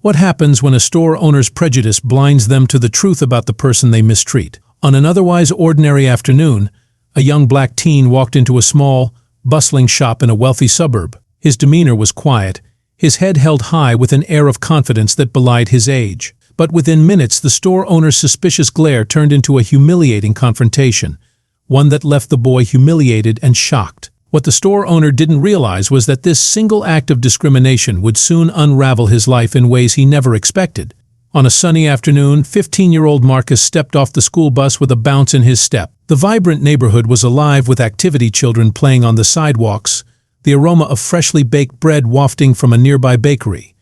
What happens when a store owner's prejudice blinds them to the truth about the person they mistreat? On an otherwise ordinary afternoon, a young black teen walked into a small, bustling shop in a wealthy suburb. His demeanor was quiet, his head held high with an air of confidence that belied his age. But within minutes, the store owner's suspicious glare turned into a humiliating confrontation, one that left the boy humiliated and shocked. What the store owner didn't realize was that this single act of discrimination would soon unravel his life in ways he never expected. On a sunny afternoon, 15-year-old Marcus stepped off the school bus with a bounce in his step. The vibrant neighborhood was alive with activity children playing on the sidewalks, the aroma of freshly baked bread wafting from a nearby bakery,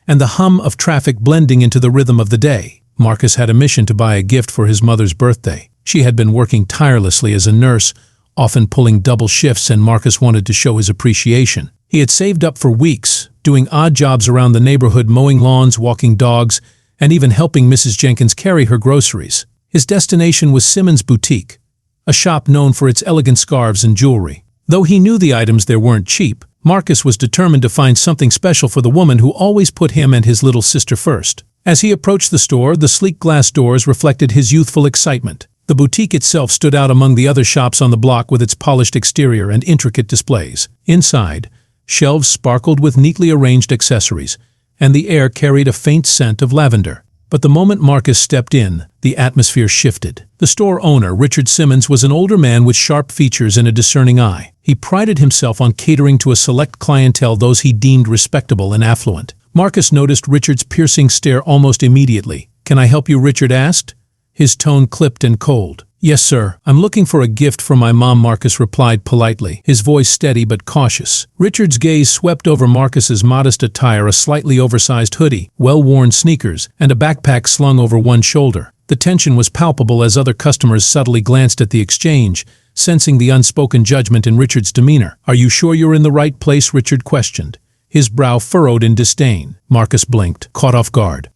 and the hum of traffic blending into the rhythm of the day. Marcus had a mission to buy a gift for his mother's birthday. She had been working tirelessly as a nurse, often pulling double shifts, and Marcus wanted to show his appreciation. He had saved up for weeks, doing odd jobs around the neighborhood, mowing lawns, walking dogs, and even helping Mrs. Jenkins carry her groceries. His destination was Simmons' Boutique, a shop known for its elegant scarves and jewelry. Though he knew the items there weren't cheap, Marcus was determined to find something special for the woman who always put him and his little sister first. As he approached the store, the sleek glass doors reflected his youthful excitement. The boutique itself stood out among the other shops on the block with its polished exterior and intricate displays. Inside, shelves sparkled with neatly arranged accessories, and the air carried a faint scent of lavender. But the moment Marcus stepped in, the atmosphere shifted. The store owner, Richard Simmons, was an older man with sharp features and a discerning eye. He prided himself on catering to a select clientele, those he deemed respectable and affluent. Marcus noticed Richard's piercing stare almost immediately. "Can I help you?" Richard asked. His tone clipped and cold. "Yes, sir. I'm looking for a gift for my mom," Marcus replied politely, his voice steady but cautious. Richard's gaze swept over Marcus's modest attire, a slightly oversized hoodie, well-worn sneakers, and a backpack slung over one shoulder. The tension was palpable as other customers subtly glanced at the exchange, sensing the unspoken judgment in Richard's demeanor. "Are you sure you're in the right place?" Richard questioned, his brow furrowed in disdain. Marcus blinked, caught off guard.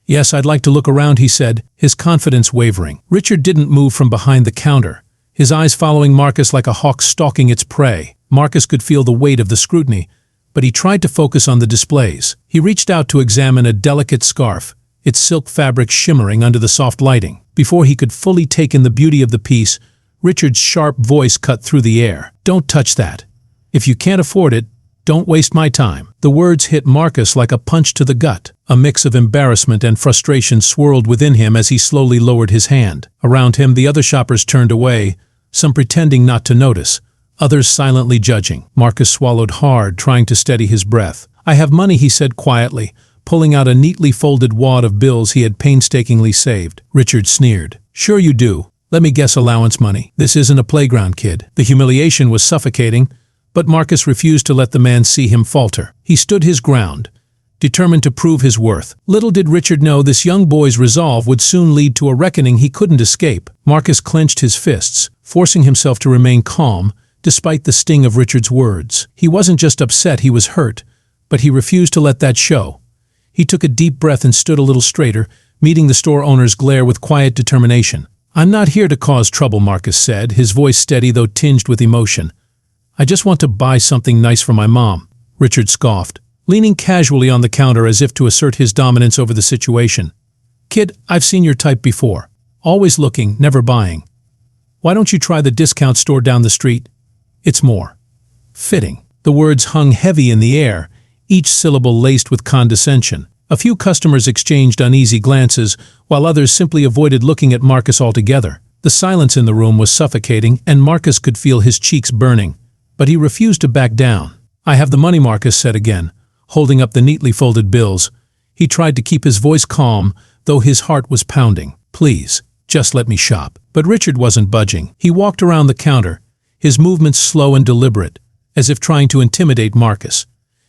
"Yes, I'd like to look around," he said, his confidence wavering. Richard didn't move from behind the counter, his eyes following Marcus like a hawk stalking its prey. Marcus could feel the weight of the scrutiny, but he tried to focus on the displays. He reached out to examine a delicate scarf, its silk fabric shimmering under the soft lighting. Before he could fully take in the beauty of the piece, Richard's sharp voice cut through the air. "Don't touch that. If you can't afford it, don't waste my time." The words hit Marcus like a punch to the gut. A mix of embarrassment and frustration swirled within him as he slowly lowered his hand. Around him, the other shoppers turned away, some pretending not to notice, others silently judging. Marcus swallowed hard, trying to steady his breath. "I have money," he said quietly, pulling out a neatly folded wad of bills he had painstakingly saved. Richard sneered. "Sure you do. Let me guess, allowance money. This isn't a playground, kid." The humiliation was suffocating, but Marcus refused to let the man see him falter. He stood his ground, determined to prove his worth. Little did Richard know this young boy's resolve would soon lead to a reckoning he couldn't escape. Marcus clenched his fists, forcing himself to remain calm, despite the sting of Richard's words. He wasn't just upset, he was hurt, but he refused to let that show. He took a deep breath and stood a little straighter, meeting the store owner's glare with quiet determination. "I'm not here to cause trouble," Marcus said, his voice steady though tinged with emotion. "I just want to buy something nice for my mom." Richard scoffed, leaning casually on the counter as if to assert his dominance over the situation. "Kid, I've seen your type before. Always looking, never buying. Why don't you try the discount store down the street? It's more fitting." The words hung heavy in the air, each syllable laced with condescension. A few customers exchanged uneasy glances, while others simply avoided looking at Marcus altogether. The silence in the room was suffocating, and Marcus could feel his cheeks burning. But he refused to back down. "I have the money," Marcus said again, holding up the neatly folded bills. He tried to keep his voice calm, though his heart was pounding. "Please, just let me shop." But Richard wasn't budging. He walked around the counter, his movements slow and deliberate, as if trying to intimidate Marcus.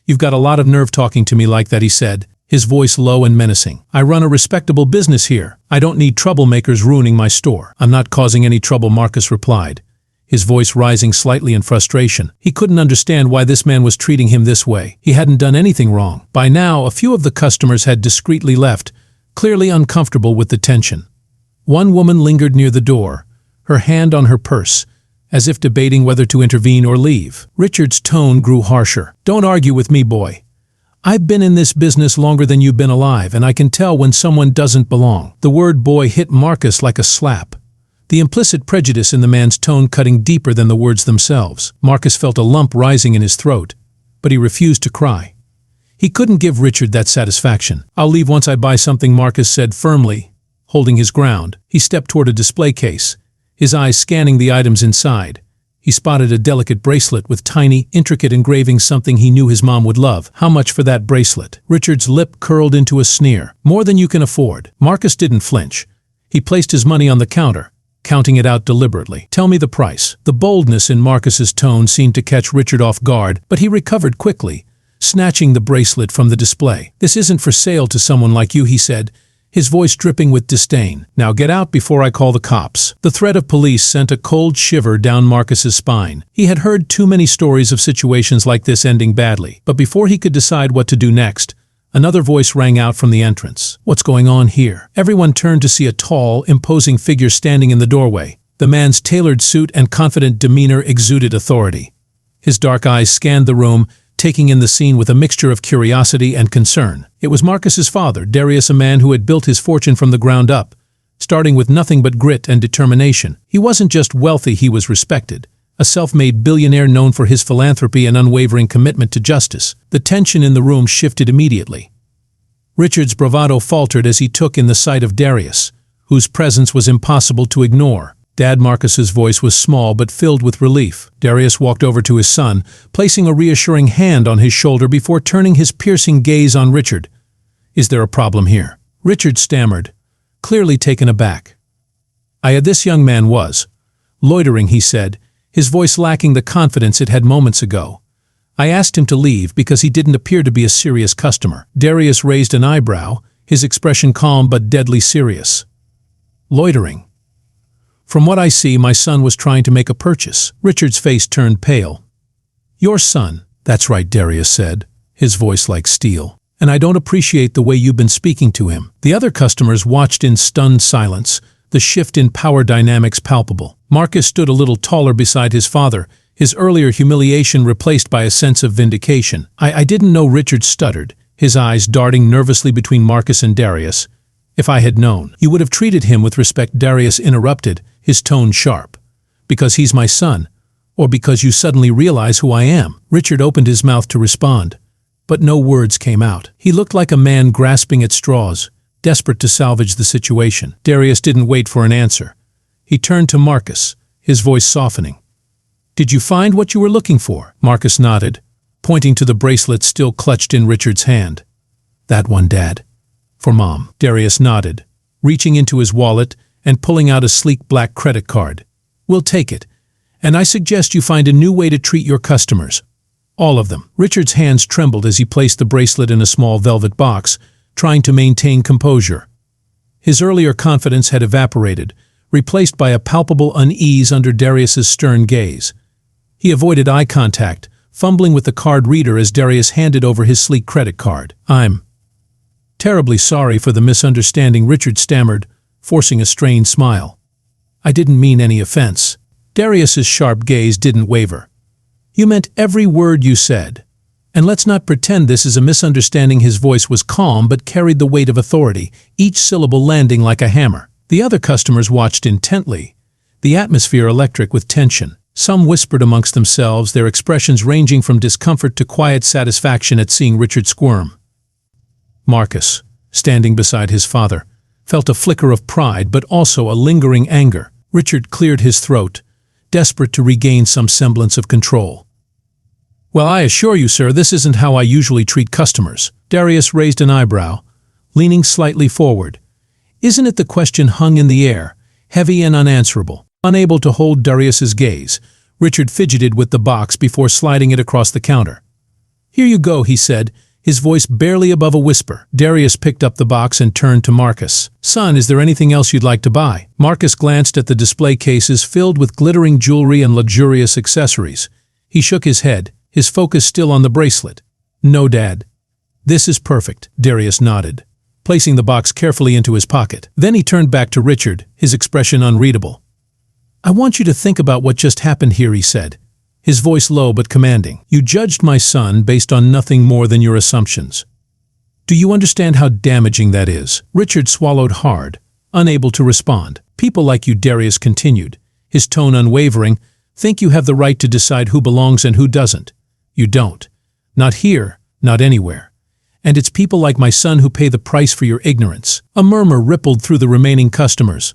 "You've got a lot of nerve talking to me like that," he said, his voice low and menacing. "I run a respectable business here. I don't need troublemakers ruining my store." "I'm not causing any trouble," Marcus replied, his voice rising slightly in frustration. He couldn't understand why this man was treating him this way. He hadn't done anything wrong. By now, a few of the customers had discreetly left, clearly uncomfortable with the tension. One woman lingered near the door, her hand on her purse, as if debating whether to intervene or leave. Richard's tone grew harsher. "Don't argue with me, boy. I've been in this business longer than you've been alive, and I can tell when someone doesn't belong." The word boy hit Marcus like a slap, the implicit prejudice in the man's tone cutting deeper than the words themselves. Marcus felt a lump rising in his throat, but he refused to cry. He couldn't give Richard that satisfaction. "I'll leave once I buy something," Marcus said firmly, holding his ground. He stepped toward a display case, his eyes scanning the items inside. He spotted a delicate bracelet with tiny, intricate engravings, something he knew his mom would love. "How much for that bracelet?" Richard's lip curled into a sneer. "More than you can afford." Marcus didn't flinch. He placed his money on the counter, counting it out deliberately. "Tell me the price." The boldness in Marcus's tone seemed to catch Richard off guard, but he recovered quickly, snatching the bracelet from the display. "This isn't for sale to someone like you," he said, his voice dripping with disdain. "Now get out before I call the cops." The threat of police sent a cold shiver down Marcus's spine. He had heard too many stories of situations like this ending badly, but before he could decide what to do next, another voice rang out from the entrance. "What's going on here?" Everyone turned to see a tall, imposing figure standing in the doorway. The man's tailored suit and confident demeanor exuded authority. His dark eyes scanned the room, taking in the scene with a mixture of curiosity and concern. It was Marcus's father, Darius, a man who had built his fortune from the ground up, starting with nothing but grit and determination. He wasn't just wealthy, he was respected, a self-made billionaire known for his philanthropy and unwavering commitment to justice. The tension in the room shifted immediately. Richard's bravado faltered as he took in the sight of Darius, whose presence was impossible to ignore. "Dad," Marcus's voice was small but filled with relief. Darius walked over to his son, placing a reassuring hand on his shoulder before turning his piercing gaze on Richard. "Is there a problem here?" Richard stammered, clearly taken aback. This young man was loitering," he said, his voice lacking the confidence it had moments ago. "I asked him to leave because he didn't appear to be a serious customer." Darius raised an eyebrow, his expression calm but deadly serious. "Loitering? From what I see, my son was trying to make a purchase." Richard's face turned pale. "Your son?" "That's right," Darius said, his voice like steel. "And I don't appreciate the way you've been speaking to him." The other customers watched in stunned silence, the shift in power dynamics palpable. Marcus stood a little taller beside his father, his earlier humiliation replaced by a sense of vindication. I didn't know," Richard stuttered, his eyes darting nervously between Marcus and Darius. "If I had known." "You would have treated him with respect," Darius interrupted, his tone sharp. "Because he's my son, or because you suddenly realize who I am?" Richard opened his mouth to respond, but no words came out. He looked like a man grasping at straws, desperate to salvage the situation. Darius didn't wait for an answer. He turned to Marcus, his voice softening. "Did you find what you were looking for?" Marcus nodded, pointing to the bracelet still clutched in Richard's hand. "That one, Dad. For Mom." Darius nodded, reaching into his wallet and pulling out a sleek black credit card. "We'll take it, and I suggest you find a new way to treat your customers. All of them." Richard's hands trembled as he placed the bracelet in a small velvet box, trying to maintain composure. His earlier confidence had evaporated, replaced by a palpable unease under Darius's stern gaze. He avoided eye contact, fumbling with the card reader as Darius handed over his sleek credit card. "I'm terribly sorry for the misunderstanding," Richard stammered, forcing a strained smile. "I didn't mean any offense." Darius's sharp gaze didn't waver. "You meant every word you said. And let's not pretend this is a misunderstanding." His voice was calm but carried the weight of authority, each syllable landing like a hammer. The other customers watched intently, the atmosphere electric with tension. Some whispered amongst themselves, their expressions ranging from discomfort to quiet satisfaction at seeing Richard squirm. Marcus, standing beside his father, felt a flicker of pride but also a lingering anger. Richard cleared his throat, desperate to regain some semblance of control. "Well, I assure you, sir, this isn't how I usually treat customers." Darius raised an eyebrow, leaning slightly forward. "Isn't it?" The question hung in the air, heavy and unanswerable. Unable to hold Darius's gaze, Richard fidgeted with the box before sliding it across the counter. "Here you go," he said, his voice barely above a whisper. Darius picked up the box and turned to Marcus. "Son, is there anything else you'd like to buy?" Marcus glanced at the display cases filled with glittering jewelry and luxurious accessories. He shook his head, his focus still on the bracelet. "No, Dad. This is perfect," Darius nodded, placing the box carefully into his pocket. Then he turned back to Richard, his expression unreadable. "I want you to think about what just happened here," he said, his voice low but commanding. "You judged my son based on nothing more than your assumptions. Do you understand how damaging that is?" Richard swallowed hard, unable to respond. "People like you," Darius continued, his tone unwavering, "think you have the right to decide who belongs and who doesn't. You don't. Not here, not anywhere. And it's people like my son who pay the price for your ignorance." A murmur rippled through the remaining customers.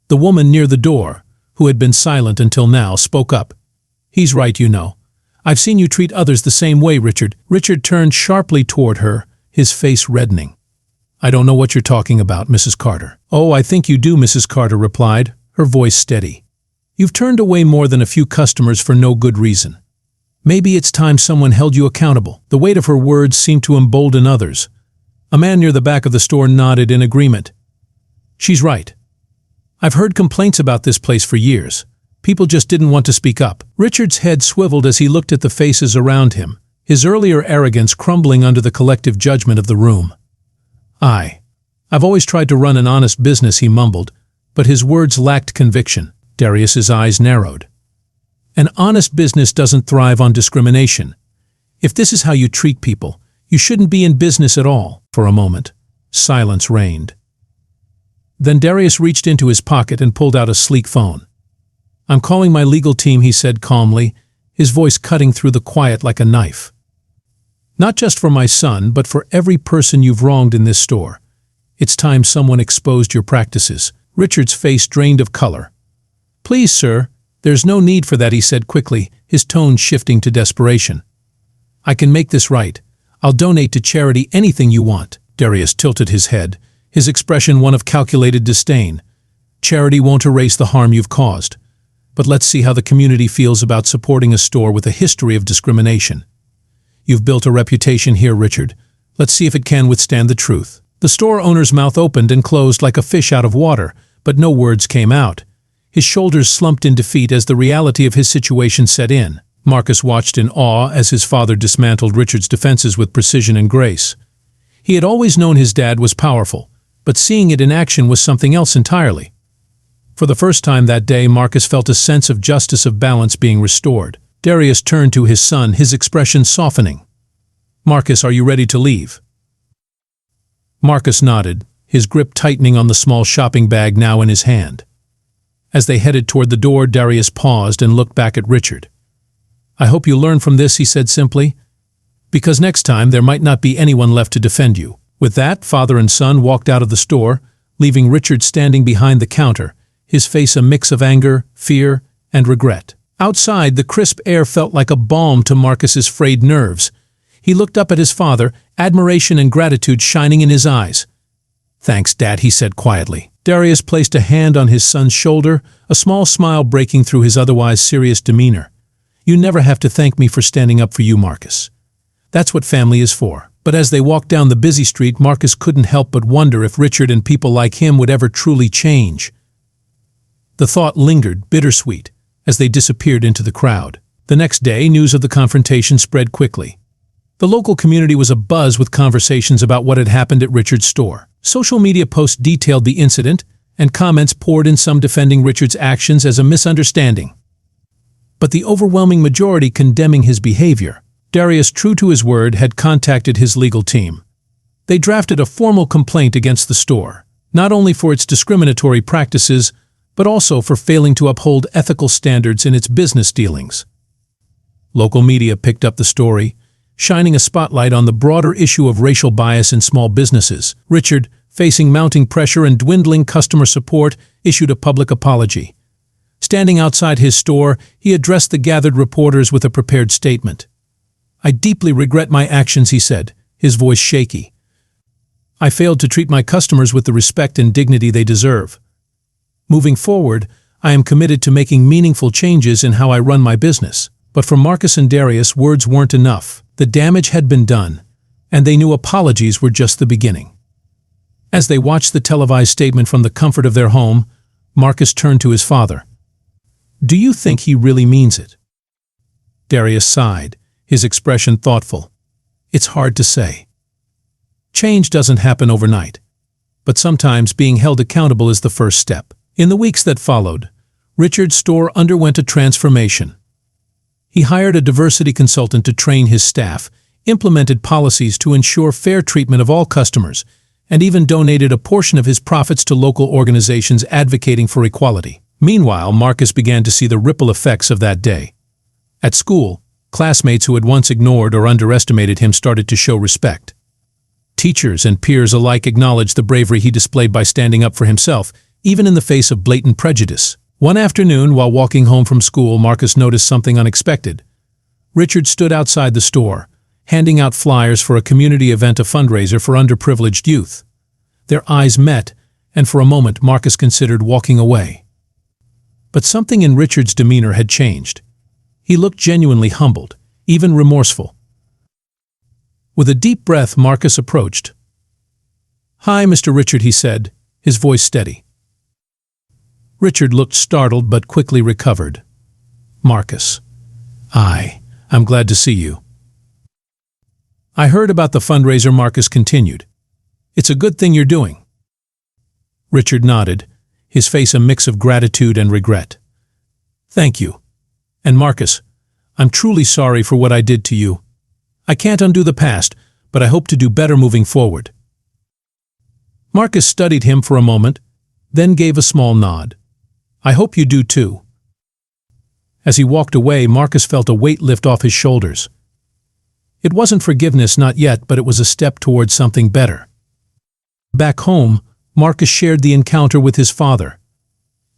The woman near the door, who had been silent until now, spoke up. "He's right, you know. I've seen you treat others the same way, Richard." Richard turned sharply toward her, his face reddening. "I don't know what you're talking about, Mrs. Carter." "Oh, I think you do," Mrs. Carter replied, her voice steady. "You've turned away more than a few customers for no good reason. Maybe it's time someone held you accountable." The weight of her words seemed to embolden others. A man near the back of the store nodded in agreement. "She's right. I've heard complaints about this place for years. People just didn't want to speak up." Richard's head swiveled as he looked at the faces around him, his earlier arrogance crumbling under the collective judgment of the room. I've always tried to run an honest business," he mumbled, but his words lacked conviction. Darius's eyes narrowed. "An honest business doesn't thrive on discrimination. If this is how you treat people, you shouldn't be in business at all." For a moment, silence reigned. Then Darius reached into his pocket and pulled out a sleek phone. "I'm calling my legal team," he said calmly, his voice cutting through the quiet like a knife. "Not just for my son, but for every person you've wronged in this store. It's time someone exposed your practices." Richard's face drained of color. "Please, sir, there's no need for that," he said quickly, his tone shifting to desperation. "I can make this right. I'll donate to charity anything you want." Darius tilted his head, his expression one of calculated disdain. "Charity won't erase the harm you've caused. But let's see how the community feels about supporting a store with a history of discrimination. You've built a reputation here, Richard. Let's see if it can withstand the truth." The store owner's mouth opened and closed like a fish out of water, but no words came out. His shoulders slumped in defeat as the reality of his situation set in. Marcus watched in awe as his father dismantled Richard's defenses with precision and grace. He had always known his dad was powerful, but seeing it in action was something else entirely. For the first time that day, Marcus felt a sense of justice, of balance being restored. Darius turned to his son, his expression softening. "Marcus, are you ready to leave?" Marcus nodded, his grip tightening on the small shopping bag now in his hand. As they headed toward the door, Darius paused and looked back at Richard. "I hope you learn from this," he said simply, "because next time there might not be anyone left to defend you." With that, father and son walked out of the store, leaving Richard standing behind the counter, his face a mix of anger, fear, and regret. Outside, the crisp air felt like a balm to Marcus's frayed nerves. He looked up at his father, admiration and gratitude shining in his eyes. "Thanks, Dad," he said quietly. Darius placed a hand on his son's shoulder, a small smile breaking through his otherwise serious demeanor. "You never have to thank me for standing up for you, Marcus. That's what family is for." But as they walked down the busy street, Marcus couldn't help but wonder if Richard and people like him would ever truly change. The thought lingered, bittersweet, as they disappeared into the crowd. The next day, news of the confrontation spread quickly. The local community was abuzz with conversations about what had happened at Richard's store. Social media posts detailed the incident, and comments poured in, some defending Richard's actions as a misunderstanding, but the overwhelming majority condemning his behavior. Darius, true to his word, had contacted his legal team. They drafted a formal complaint against the store, not only for its discriminatory practices, but also for failing to uphold ethical standards in its business dealings. Local media picked up the story, shining a spotlight on the broader issue of racial bias in small businesses. Richard, facing mounting pressure and dwindling customer support, issued a public apology. Standing outside his store, he addressed the gathered reporters with a prepared statement. "I deeply regret my actions," he said, his voice shaky. "I failed to treat my customers with the respect and dignity they deserve. Moving forward, I am committed to making meaningful changes in how I run my business." But for Marcus and Darius, words weren't enough. The damage had been done, and they knew apologies were just the beginning. As they watched the televised statement from the comfort of their home, Marcus turned to his father. "Do you think he really means it?" Darius sighed, his expression thoughtful. "It's hard to say. Change doesn't happen overnight, but sometimes being held accountable is the first step." In the weeks that followed, Richard's store underwent a transformation. He hired a diversity consultant to train his staff, implemented policies to ensure fair treatment of all customers, and even donated a portion of his profits to local organizations advocating for equality. Meanwhile, Marcus began to see the ripple effects of that day. At school, classmates who had once ignored or underestimated him started to show respect. Teachers and peers alike acknowledged the bravery he displayed by standing up for himself, even in the face of blatant prejudice. One afternoon, while walking home from school, Marcus noticed something unexpected. Richard stood outside the store, handing out flyers for a community event, a fundraiser for underprivileged youth. Their eyes met, and for a moment Marcus considered walking away. But something in Richard's demeanor had changed. He looked genuinely humbled, even remorseful. With a deep breath, Marcus approached. "Hi, Mr. Richard," he said, his voice steady. Richard looked startled but quickly recovered. "Marcus, I'm glad to see you." "I heard about the fundraiser," Marcus continued. "It's a good thing you're doing." Richard nodded, his face a mix of gratitude and regret. "Thank you. And Marcus, I'm truly sorry for what I did to you. I can't undo the past, but I hope to do better moving forward." Marcus studied him for a moment, then gave a small nod. "I hope you do too." As he walked away, Marcus felt a weight lift off his shoulders. It wasn't forgiveness, not yet, but it was a step towards something better. Back home, Marcus shared the encounter with his father.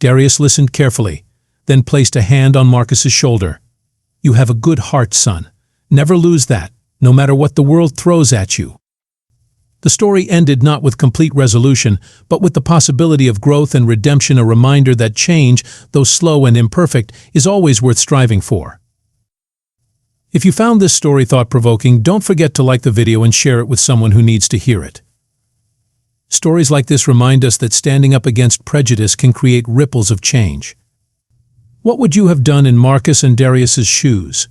Darius listened carefully, then placed a hand on Marcus's shoulder. "You have a good heart, son. Never lose that, no matter what the world throws at you." The story ended not with complete resolution, but with the possibility of growth and redemption, a reminder that change, though slow and imperfect, is always worth striving for. If you found this story thought-provoking, don't forget to like the video and share it with someone who needs to hear it. Stories like this remind us that standing up against prejudice can create ripples of change. What would you have done in Marcus and Darius's shoes?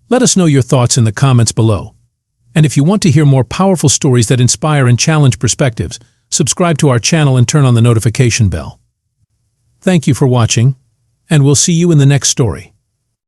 Let us know your thoughts in the comments below. And if you want to hear more powerful stories that inspire and challenge perspectives, subscribe to our channel and turn on the notification bell. Thank you for watching, and we'll see you in the next story.